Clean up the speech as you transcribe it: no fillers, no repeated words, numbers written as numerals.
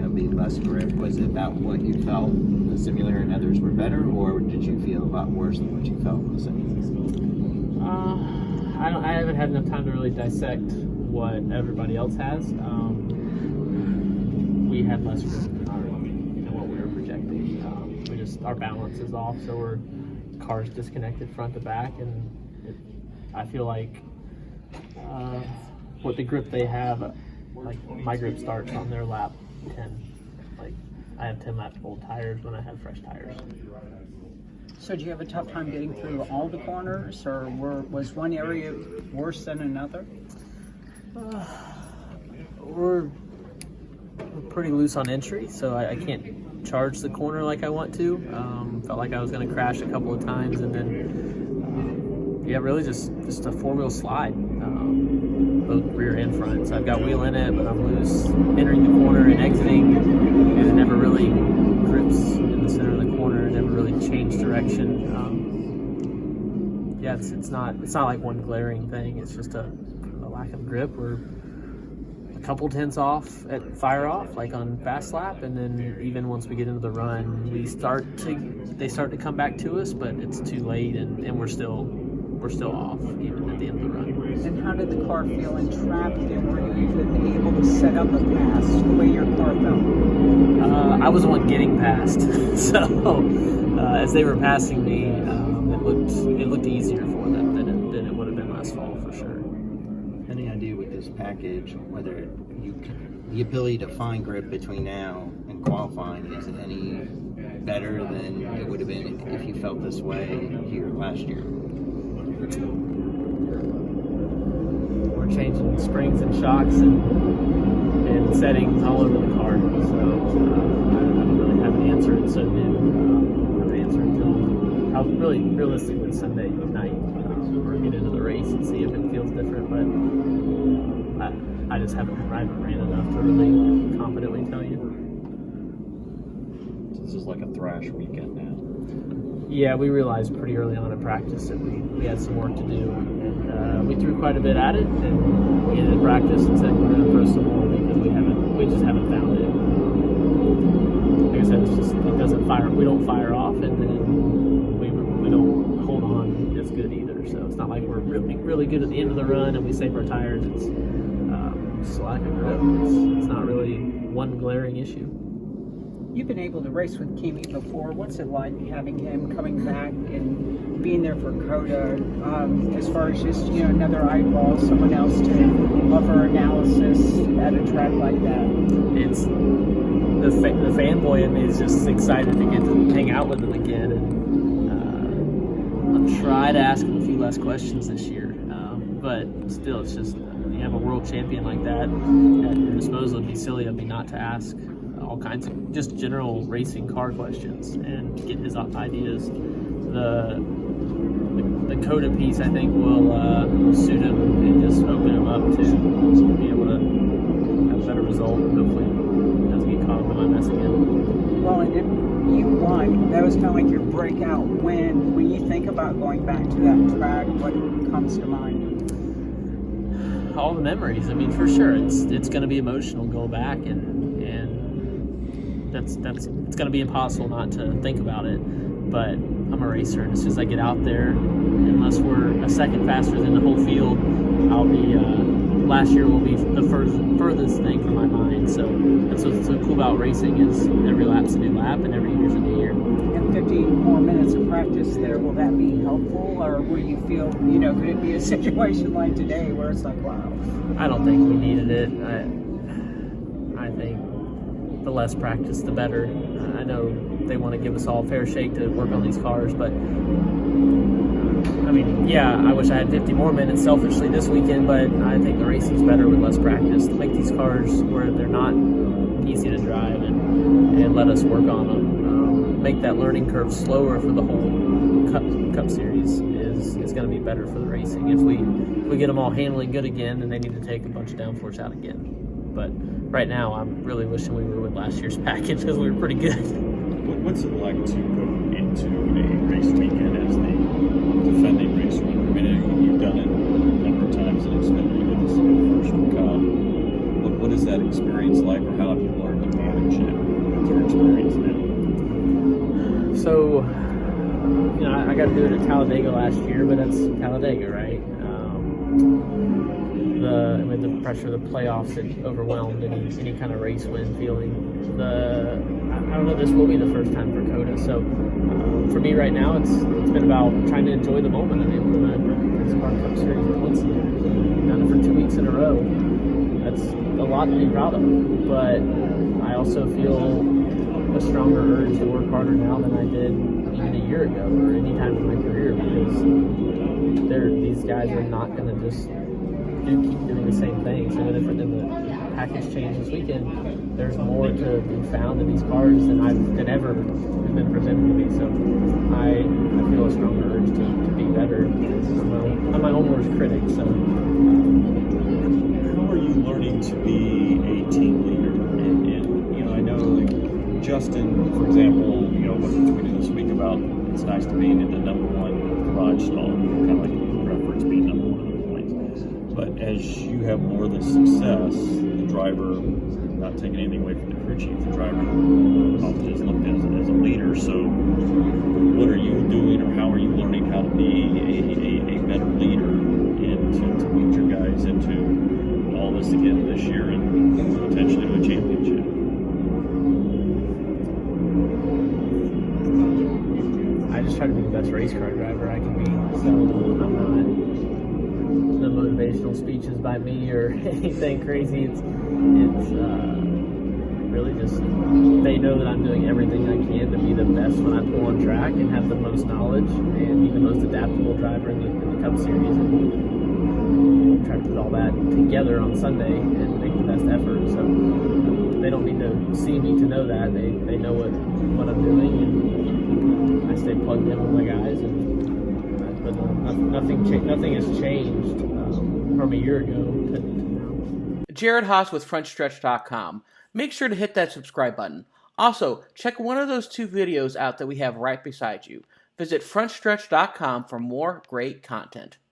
going to be less grip. Was it about what you felt the simulator and others were better, or did you feel a lot worse than what you felt in the simulator? I haven't had enough time to really dissect what everybody else has. We had less grip than what we were projecting. Our balance is off, so car's disconnected front to back, and I feel like what the grip they have, like my grip starts on their lap 10. Like I have 10 lap old tires when I have fresh tires. So do you have a tough time getting through all the corners, or was one area worse than another? We're pretty loose on entry, so I can't charge the corner like I want to. Felt like I was going to crash a couple of times, and then really just a four-wheel slide, both rear and front. So I've got wheel in it, but I'm loose entering the corner and exiting, and it never really grips in the center of the corner. It never really changed direction. It's not like one glaring thing. It's just a lack of grip. We're a couple tenths off at fire off, like on fast lap, and then even once we get into the run, they start to come back to us, but it's too late, and we're still off even at the end of the run. And how did the car feel in traffic, and were you even able to set up a pass the way your car felt? I was the one getting passed, so as they were passing me, it looked easier for them than it would have been last fall for sure. Any idea with this package whether the ability to find grip between now and qualifying, is it any better than it would have been if you felt this way here last year? We're changing springs and shocks and settings all over the car, so I don't really have an answer. It's so new. I don't have an answer until realistically Sunday night, or get into the race and see if it feels different. But I just haven't ran enough to really confidently tell you. So this is like a thrash weekend now. Yeah, we realized pretty early on in practice that we had some work to do, and we threw quite a bit at it, and we ended practice and said we're going to throw some more because we just haven't found it. Like I said, it doesn't fire. We don't fire off, and then we don't hold on as good either. So it's not like we're really good at the end of the run and we save our tires. It's just a lack of grip. It's not really one glaring issue. You've been able to race with Kimi before. What's it like having him coming back and being there for COTA, as far as just, another eyeball, someone else to offer analysis at a track like that? It's the fanboy in me is just excited to get to hang out with him again, and I'll try to ask him a few less questions this year. But still, it's just, you have a world champion like that at your disposal. It'd be silly of me not to ask all kinds of just general racing car questions and get his ideas. The COTA piece, I think, will suit him and just open him up to be able to have a better result. Hopefully he doesn't get caught up in my mess again. Well, and if you won, that was kind of like your breakout win. When you think about going back to that track, what comes to mind? All the memories. I mean, for sure, it's going to be emotional going back, and it's going to be impossible not to think about it. But I'm a racer, and as soon as I get out there, unless we're a second faster than the whole field, I'll be. Last year will be the furthest thing from my mind. So that's what's so cool about racing, is every lap's a new lap, and every year's a new year. And 50 more minutes of practice there, will that be helpful, or will you feel, could it be a situation like today where it's like, wow? I don't think we needed it. I think the less practice, the better. I know they want to give us all a fair shake to work on these cars, but I mean, yeah, I wish I had 50 more minutes selfishly this weekend, but I think the racing's better with less practice. To make these cars where they're not easy to drive and let us work on them, make that learning curve slower for the whole Cup Series is going to be better for the racing. If we get them all handling good again, then they need to take a bunch of downforce out again. But right now, I'm really wishing we were with last year's package because we were pretty good. What's it like to go into a race weekend as the defending race winner? I mean, you've done it a number of times in Xfinity, but this is your first Cup. What is that experience like, or how have you learned to manage championship with your experience now? So, I got to do it at Talladega last year, but that's Talladega, right? The pressure of the playoffs, it overwhelmed any kind of race win feeling. I don't know, this will be the first time for COTA, so for me right now, it's been about trying to enjoy the moment. I'm able to Spark Cup Series points. Done it for 2 weeks in a row. That's a lot to be proud of, but I also feel a stronger urge to work harder now than I did even a year ago or any time in my career, because these guys are not going to just keep doing the same things. Even if the package change this weekend, there's more to be found in these cars than ever has been presented to me. So I feel a stronger urge to be better. I'm my own worst critic. So how are you learning to be a team leader? And I know like Justin, for example, what he tweeted this week about it's nice to be in the #1 garage stall, kind of like reference being #1 in the points. But as you have more of the success, the driver, not taking anything away from the crew chief, the driver often is looked at as a leader. So what are you doing, or how are you learning how to be a better leader and to lead your guys into all this again this year and potentially to a championship? I just try to be the best race car driver I can be. So I'm not the motivational speeches by me or anything crazy. It's really just they know that I'm doing everything I can to be the best when I pull on track and have the most knowledge and be the most adaptable driver in the Cup Series, and try to put all that together on Sunday and make the best effort. So they don't need to see me to know that. They know what I'm doing, and I stay plugged in with my guys, but nothing has changed from a year ago to now. Jared Haas with Frontstretch.com. Make sure to hit that subscribe button. Also, check one of those 2 videos out that we have right beside you. Visit Frontstretch.com for more great content.